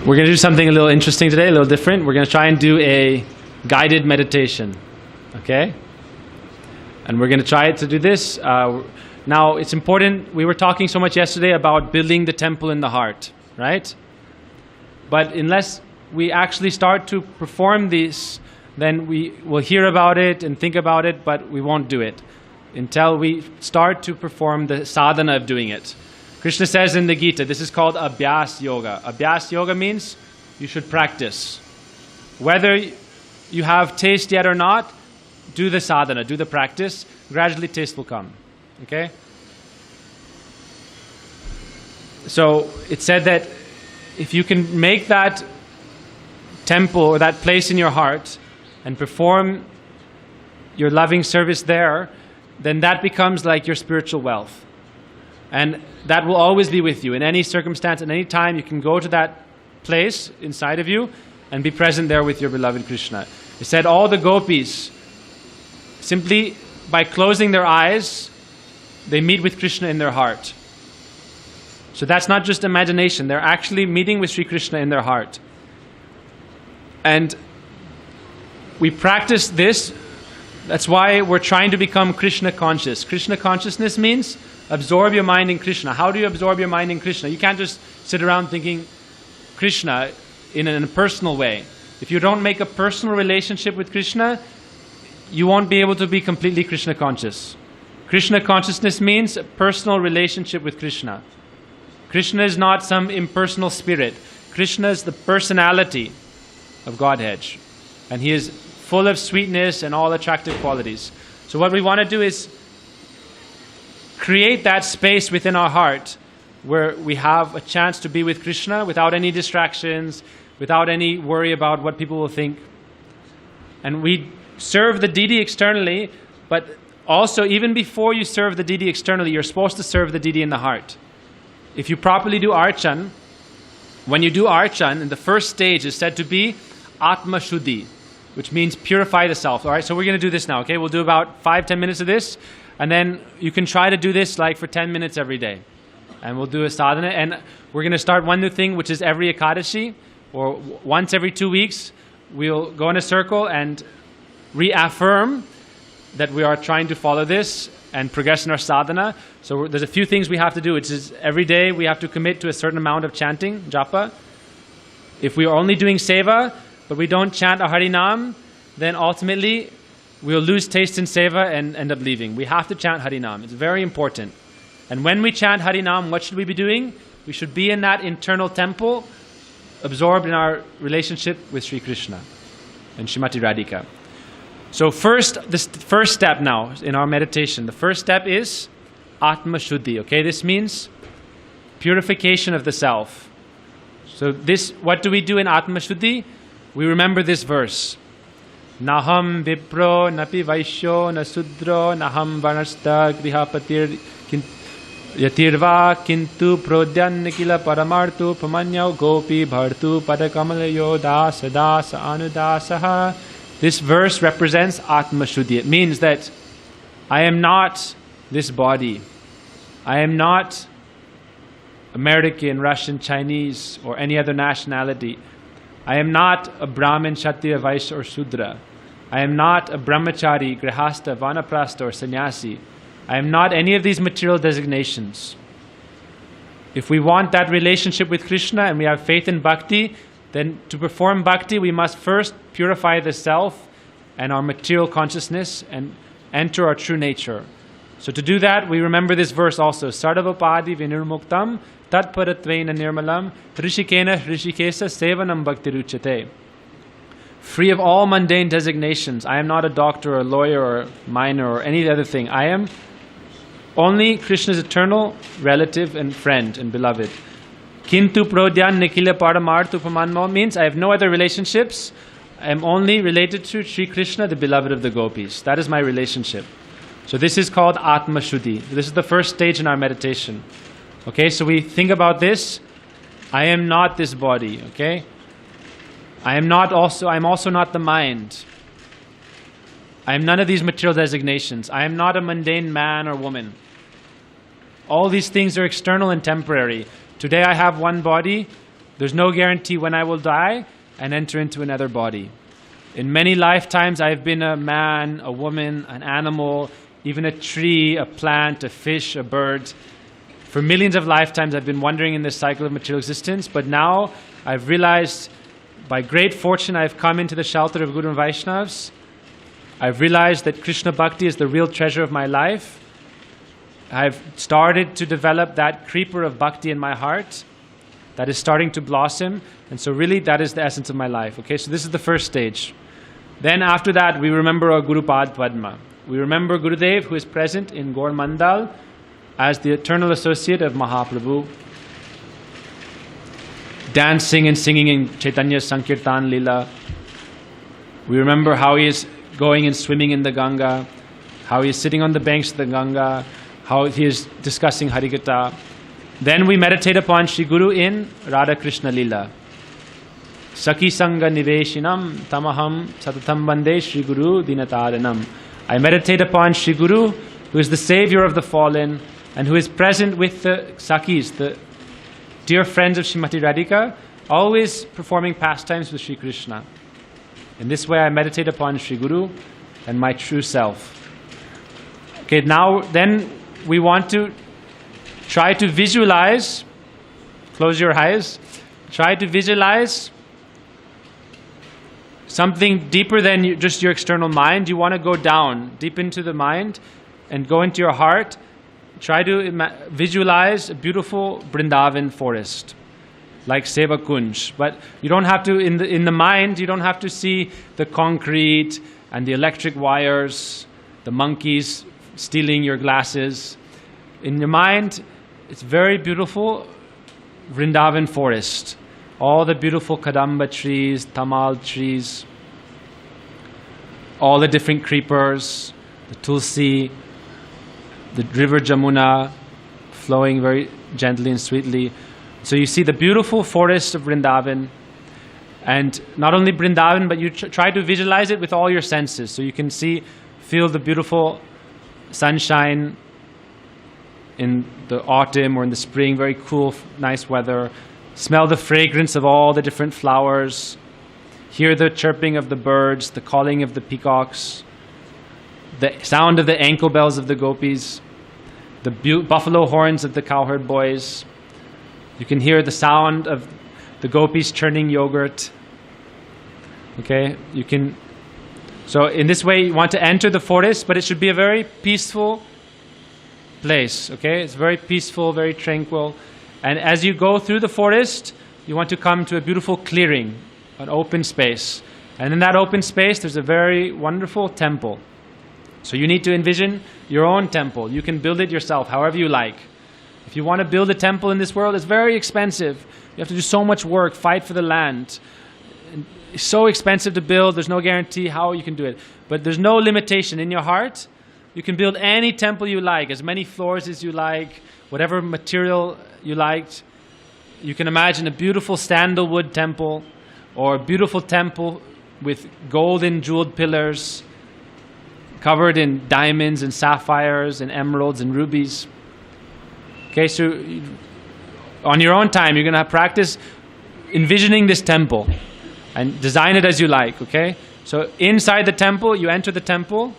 We're going to do something a little interesting today, a little different. We're going to try and do a guided meditation, okay? And we're going to try to do this. Now, it's important, we were talking so much yesterday about building the temple in the heart, right? But unless we actually start to perform this, then we will hear about it and think about it, but we won't do it until we start to perform the sadhana of doing it. Krishna says in the Gita, this is called Abhyas Yoga. Abhyas Yoga means you should practice. Whether you have taste yet or not, do the sadhana, do the practice. Gradually taste will come. Okay? So it said that if you can make that temple or that place in your heart and perform your loving service there, then that becomes like your spiritual wealth. And that will always be with you. In any circumstance, at any time, you can go to that place inside of you and be present there with your beloved Krishna. It said all the gopis, simply by closing their eyes, they meet with Krishna in their heart. So that's not just imagination. They're actually meeting with Sri Krishna in their heart. And we practice this. That's why we're trying to become Krishna conscious. Krishna consciousness means absorb your mind in Krishna. How do you absorb your mind in Krishna? You can't just sit around thinking Krishna in a personal way. If you don't make a personal relationship with Krishna, you won't be able to be completely Krishna conscious. Krishna consciousness means a personal relationship with Krishna. Krishna is not some impersonal spirit. Krishna is the personality of Godhead. And He is full of sweetness and all attractive qualities. So what we want to do is create that space within our heart where we have a chance to be with Krishna without any distractions, without any worry about what people will think. And we serve the deity externally, but also even before you serve the deity externally, you're supposed to serve the deity in the heart. If you properly do Archan, when you do Archan, in the first stage is said to be Atma Shuddhi, which means purify the self. All right, so we're going to do this now, okay? We'll do about 5-10 minutes of this, and then you can try to do this like for 10 minutes every day. And we'll do a sadhana, and we're going to start one new thing, which is every Ekadashi, or once every 2 weeks, we'll go in a circle and reaffirm that we are trying to follow this and progress in our sadhana. So there's a few things we have to do, which is every day we have to commit to a certain amount of chanting, japa. If we are only doing seva, but we don't chant a Harinam, then ultimately we'll lose taste in seva and end up leaving. We have to chant Harinam. It's very important. And when we chant Harinam, what should we be doing? We should be in that internal temple, absorbed in our relationship with Sri Krishna and Srimati Radhika. So this first step now in our meditation, the first step is Atma Shuddhi. Okay, this means purification of the self. So what do we do in Atma Shuddhi? We remember this verse. Naham vipro napi vaishyo na sudro naham varnasta grihapatir yatirva kintu prodyan nikila paramartu pamanyau gopi bhartu padakamalayo dasa dasa anudasaha. This verse represents Atma Shuddhi. It means that I am not this body. I am not American, Russian, Chinese, or any other nationality. I am not a Brahmin, Kshatriya, Vaishya, or Shudra. I am not a Brahmachari, Grihastha, Vanaprastha, or Sannyasi. I am not any of these material designations. If we want that relationship with Krishna and we have faith in bhakti, then to perform bhakti, we must first purify the self and our material consciousness and enter our true nature. So to do that, we remember this verse also. Sarvapadi vinirmuktam tatparatvena nirmalam rishikena rishikesa sevanam bhaktiruchate. Free of all mundane designations. I am not a doctor or a lawyer or a miner or any other thing. I am only Krishna's eternal relative and friend and beloved. Kintu prodyan nikila paramarthu pamanmo means I have no other relationships. I am only related to Sri Krishna, the beloved of the gopis. That is my relationship. So this is called Atma Shuddhi. This is the first stage in our meditation. Okay, so we think about this. I am not this body, okay? I'm also not the mind. I am none of these material designations. I am not a mundane man or woman. All these things are external and temporary. Today I have one body, There's no guarantee when I will die and enter into another body. In many lifetimes, I've been a man, a woman, an animal, even a tree, a plant, a fish, a bird. For millions of lifetimes, I've been wandering in this cycle of material existence, but now I've realized, by great fortune, I've come into the shelter of Guru and Vaishnavas. I've realized that Krishna Bhakti is the real treasure of my life. I've started to develop that creeper of Bhakti in my heart that is starting to blossom, and so really that is the essence of my life. Okay, so this is the first stage. Then after that, we remember our Guru Pad Padma. We remember Gurudev, who is present in Gaur Mandal as the eternal associate of Mahaprabhu, dancing and singing in Chaitanya Sankirtan Lila. We remember how he is going and swimming in the Ganga, how he is sitting on the banks of the Ganga, how he is discussing Harikatha. Then we meditate upon Shri Guru in Radha Krishna Lila. Sakhi Sangha Niveshinam Tamaham Satatam Bande Shri Guru Dinataranam. I meditate upon Shri Guru, who is the savior of the fallen and who is present with the Sakhis, the dear friends of Srimati Radhika, always performing pastimes with Shri Krishna. In this way I meditate upon Shri Guru and my true self. Okay, now then we want to try to visualize, close your eyes, try to visualize something deeper than just your external mind. You want to go down, deep into the mind and go into your heart. Try to visualize a beautiful Vrindavan forest, like Seva Kunj. But you don't have to, in the mind, you don't have to see the concrete and the electric wires, the monkeys stealing your glasses. In your mind, it's very beautiful Vrindavan forest. All the beautiful Kadamba trees, Tamal trees, all the different creepers, the Tulsi, the river Jamuna flowing very gently and sweetly. So you see the beautiful forest of Vrindavan, and not only Vrindavan, but you try to visualize it with all your senses. So you can feel the beautiful sunshine in the autumn or in the spring, very cool, nice weather. Smell the fragrance of all the different flowers. Hear the chirping of the birds, the calling of the peacocks, the sound of the ankle bells of the gopis, the buffalo horns of the cowherd boys. You can hear the sound of the gopis churning yogurt. Okay, so in this way you want to enter the forest, but it should be a very peaceful place. Okay, it's very peaceful, very tranquil. And as you go through the forest, you want to come to a beautiful clearing, an open space. And in that open space, there's a very wonderful temple. So you need to envision your own temple. You can build it yourself, however you like. If you want to build a temple in this world, it's very expensive. You have to do so much work, fight for the land. It's so expensive to build, there's no guarantee how you can do it. But there's no limitation in your heart. You can build any temple you like, as many floors as you like, whatever material you liked. You can imagine a beautiful sandalwood temple or a beautiful temple with golden jeweled pillars covered in diamonds and sapphires and emeralds and rubies. Okay, so on your own time, you're going to practice envisioning this temple and design it as you like, okay? So inside the temple, you enter the temple.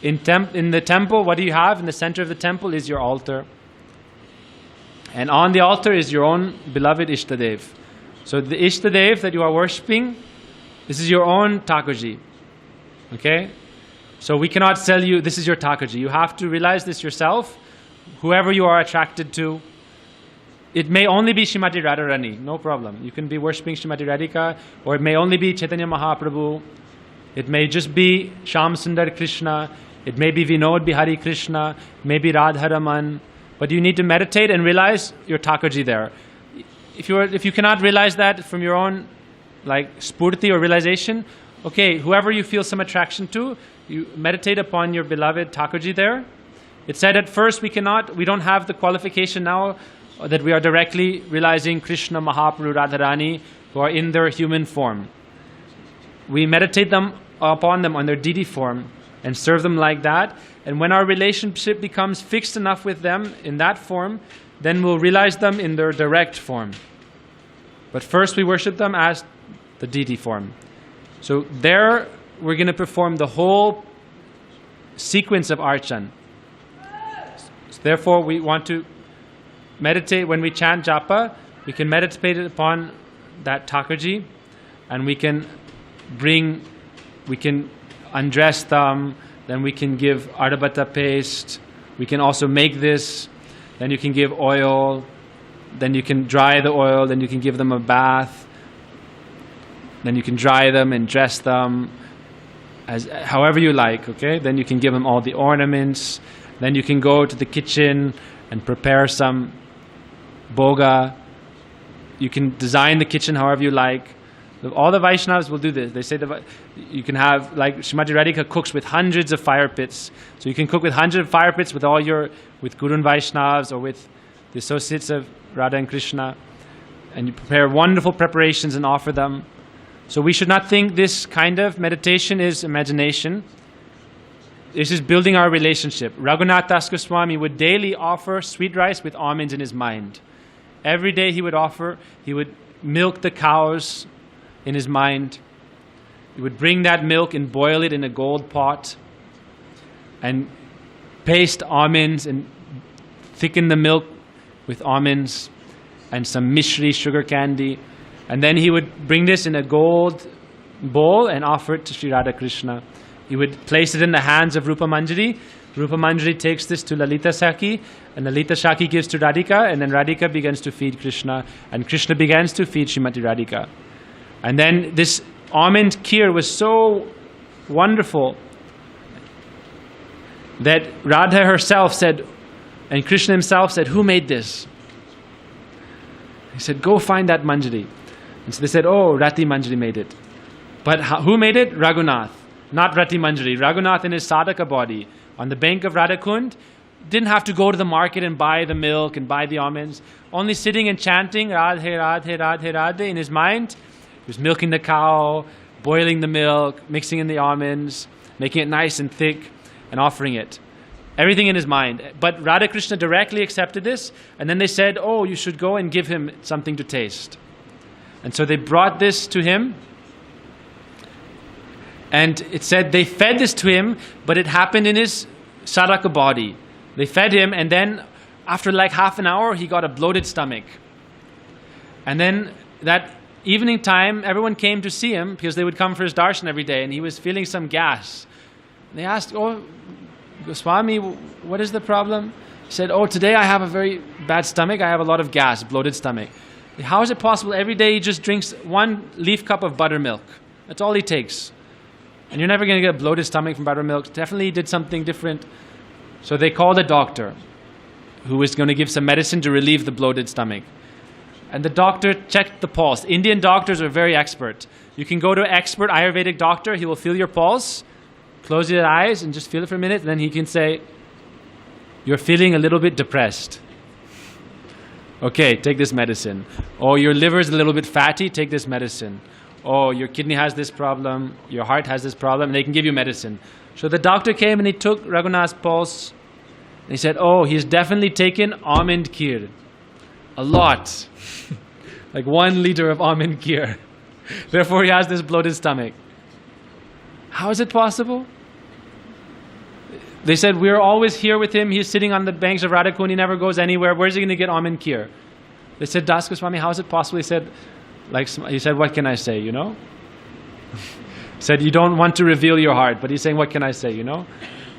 In the temple, what do you have? In the center of the temple is your altar. And on the altar is your own beloved Ishtadev. So the Ishtadev that you are worshipping, this is your own Thakurji. Okay? So we cannot sell you, this is your Thakurji. You have to realize this yourself. Whoever you are attracted to, it may only be Srimati Radharani, no problem. You can be worshipping Srimati Radhika, or it may only be Chaitanya Mahaprabhu. It may just be Shyam Sundar Krishna. It may be Vinod Bihari Krishna. It may be Radharaman. But you need to meditate and realize your Thakurji there. If you cannot realize that from your own spurti or realization, okay, whoever you feel some attraction to, you meditate upon your beloved Thakurji there. It said at first we don't have the qualification now that we are directly realizing Krishna, Mahaprabhu, Radharani, who are in their human form. We meditate upon them on their deity form and serve them like that. And when our relationship becomes fixed enough with them in that form, then we'll realize them in their direct form. But first we worship them as the deity form. So there we're going to perform the whole sequence of Archan. So therefore we want to meditate when we chant japa. We can meditate upon that Thakurji, and we can undress them, then we can give Ardabata paste, we can also make this, then you can give oil, then you can dry the oil, then you can give them a bath, then you can dry them and dress them as however you like, okay? Then you can give them all the ornaments, then you can go to the kitchen and prepare some boga. You can design the kitchen however you like. All the Vaishnavas will do this. They say you can have, like Srimati Radhika cooks with hundreds of fire pits. So you can cook with hundreds of fire pits with with Guru and Vaishnavas or with the associates of Radha and Krishna. And you prepare wonderful preparations and offer them. So we should not think this kind of meditation is imagination. This is building our relationship. Raghunath Das Goswami would daily offer sweet rice with almonds in his mind. Every day he would milk the cows in his mind. He would bring that milk and boil it in a gold pot and paste almonds and thicken the milk with almonds and some mishri, sugar candy. And then he would bring this in a gold bowl and offer it to Sri Radha Krishna. He would place it in the hands of Rupa Manjari. Rupa Manjari takes this to Lalita Sakhi, and Lalita Sakhi gives to Radhika, and then Radhika begins to feed Krishna, and Krishna begins to feed Srimati Radhika. And then this almond kheer was so wonderful that Radha herself said, and Krishna himself said, "Who made this?" He said, "Go find that Manjari." And so they said, "Oh, Rati Manjari made it." But who made it? Raghunath, not Rati Manjari. Raghunath in his sadhaka body on the bank of Radhakund didn't have to go to the market and buy the milk and buy the almonds. Only sitting and chanting Radhe, Radhe, Radhe, Radhe in his mind. He was milking the cow, boiling the milk, mixing in the almonds, making it nice and thick, and offering it. Everything in his mind. But Radha Krishna directly accepted this, and then they said, "Oh, you should go and give him something to taste." And so they brought this to him, and it said they fed this to him, but it happened in his sadhaka body. They fed him, and then after like half an hour, he got a bloated stomach. And then that evening time, everyone came to see him because they would come for his darshan every day, and he was feeling some gas. They asked, "Oh, Goswami, what is the problem?" He said, "Oh, today I have a very bad stomach. I have a lot of gas, bloated stomach." How is it possible? Every day he just drinks 1 leaf cup of buttermilk. That's all he takes. And you're never going to get a bloated stomach from buttermilk. Definitely he did something different. So they called a doctor who was going to give some medicine to relieve the bloated stomach. And the doctor checked the pulse. Indian doctors are very expert. You can go to an expert Ayurvedic doctor. He will feel your pulse, close your eyes and just feel it for a minute. And then he can say, "You're feeling a little bit depressed. Okay, take this medicine." "Oh, your liver is a little bit fatty. Take this medicine." "Oh, your kidney has this problem. Your heart has this problem." And they can give you medicine. So the doctor came and he took Raghunath's pulse. And he said, "Oh, he's definitely taken almond kheer. A lot." Like 1 liter of almond kheer. Therefore he has this bloated stomach. How is it possible? They said, "We're always here with him. He's sitting on the banks of Radhakund. He never goes anywhere. Where's he going to get almond kheer?" They said, "Das Goswami, how is it possible?" He said, "What can I say, you know?" He said, "You don't want to reveal your heart." But he's saying, "What can I say, you know?"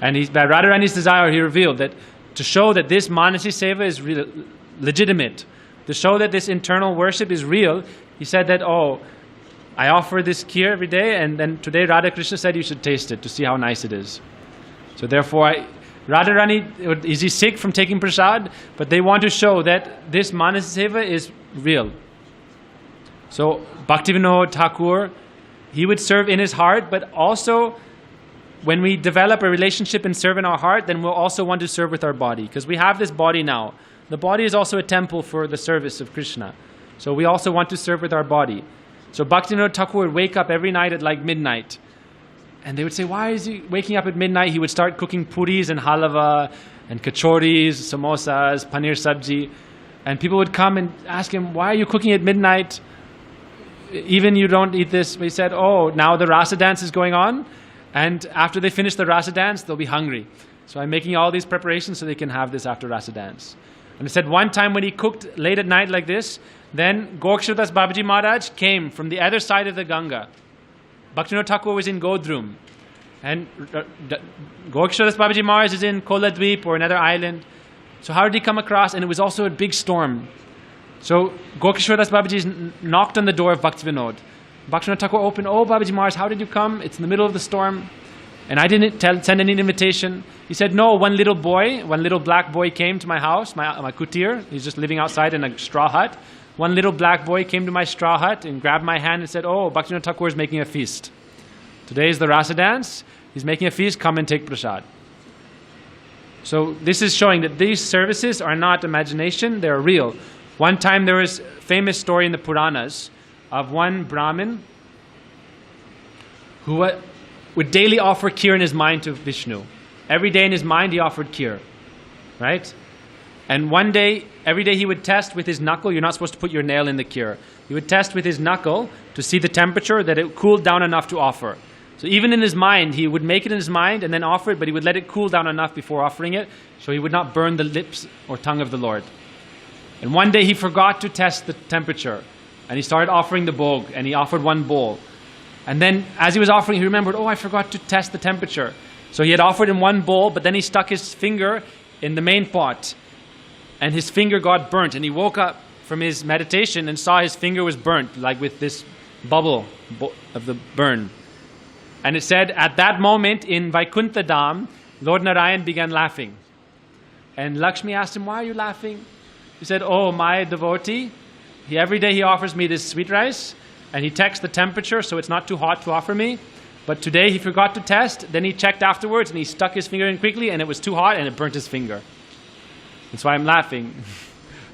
And by Radharani's desire, he revealed that to show that this Manasi Seva is legitimate, to show that this internal worship is real, he said that, "Oh, I offer this kheer every day, and then today Radha Krishna said you should taste it to see how nice it is." So therefore, Radharani, is he sick from taking prasad? But they want to show that this Manasi Seva is real. So Bhaktivinoda Thakur, he would serve in his heart, but also when we develop a relationship and serve in our heart, then we'll also want to serve with our body, because we have this body now. The body is also a temple for the service of Krishna. So we also want to serve with our body. So Bhaktivinoda Thakur would wake up every night at like midnight. And they would say, "Why is he waking up at midnight?" He would start cooking puris and halava and kachoris, samosas, paneer sabji. And people would come and ask him, "Why are you cooking at midnight? even you don't eat this. He said, oh, now the rasa dance is going on, and after they finish the rasa dance, they'll be hungry. So I'm making all these preparations so they can have this after rasa dance. And he said one time when he cooked late at night like this, then Gokshada's Babaji Maharaj came from the other side of the Ganga. Bhaktivinoda Thakur was in Godrum. And Gokshada's Babaji Maharaj is in Koladweep or another island. So how did he come across? And it was also a big storm. So Gokshada's Babaji knocked on the door of Bhaktivinoda. Bhaktivinoda Thakur opened, oh Babaji Maharaj, how did you come? It's in the middle of the storm. And I didn't send any invitation. He said, no, one little black boy came to my house, my kutir. He's just living outside in a straw hut. One little black boy came to my straw hut and grabbed my hand and said, oh, Bhaktivinoda Thakur is making a feast. Today is the rasa dance. He's making a feast. Come and take prasad. So this is showing that these services are not imagination. They're real. One time there was a famous story in the Puranas of one Brahmin who would daily offer kheer in his mind to Vishnu. Every day in his mind he offered kheer. Right? And one day, every day he would test with his knuckle. You're not supposed to put your nail in the kheer. He would test with his knuckle to see the temperature, that it cooled down enough to offer. So even in his mind, he would make it in his mind and then offer it, but he would let it cool down enough before offering it, so he would not burn the lips or tongue of the Lord. And one day he forgot to test the temperature, and he started offering the bhog, and he offered one bowl. And then as he was offering, he remembered, oh, I forgot to test the temperature. So he had offered in one bowl, but then he stuck his finger in the main pot, and his finger got burnt, and he woke up from his meditation and saw his finger was burnt, like with this bubble of the burn. And it said, at that moment in Vaikuntha Dham, Lord Narayan began laughing. And Lakshmi asked him, why are you laughing? He said, oh, my devotee, every day he offers me this sweet rice, and he checks the temperature so it's not too hot to offer me. But today he forgot to test, then he checked afterwards, and he stuck his finger in quickly, and it was too hot, and it burnt his finger. That's why I'm laughing.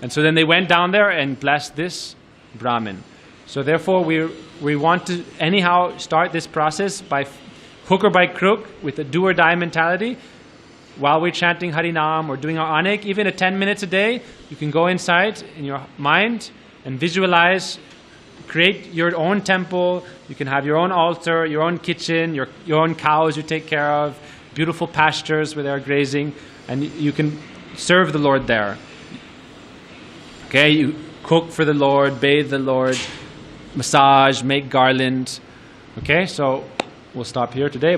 And so then they went down there and blessed this Brahmin. So therefore we want to anyhow start this process by hook or by crook with a do or die mentality. While we're chanting Harinam or doing our Anek, even at 10 minutes a day, you can go inside in your mind and visualize, create your own temple. You can have your own altar, your own kitchen, your own cows you take care of, beautiful pastures where they're grazing, and you can serve the Lord there. Okay, you cook for the Lord, bathe the Lord, massage, make garland. Okay, so we'll stop here today.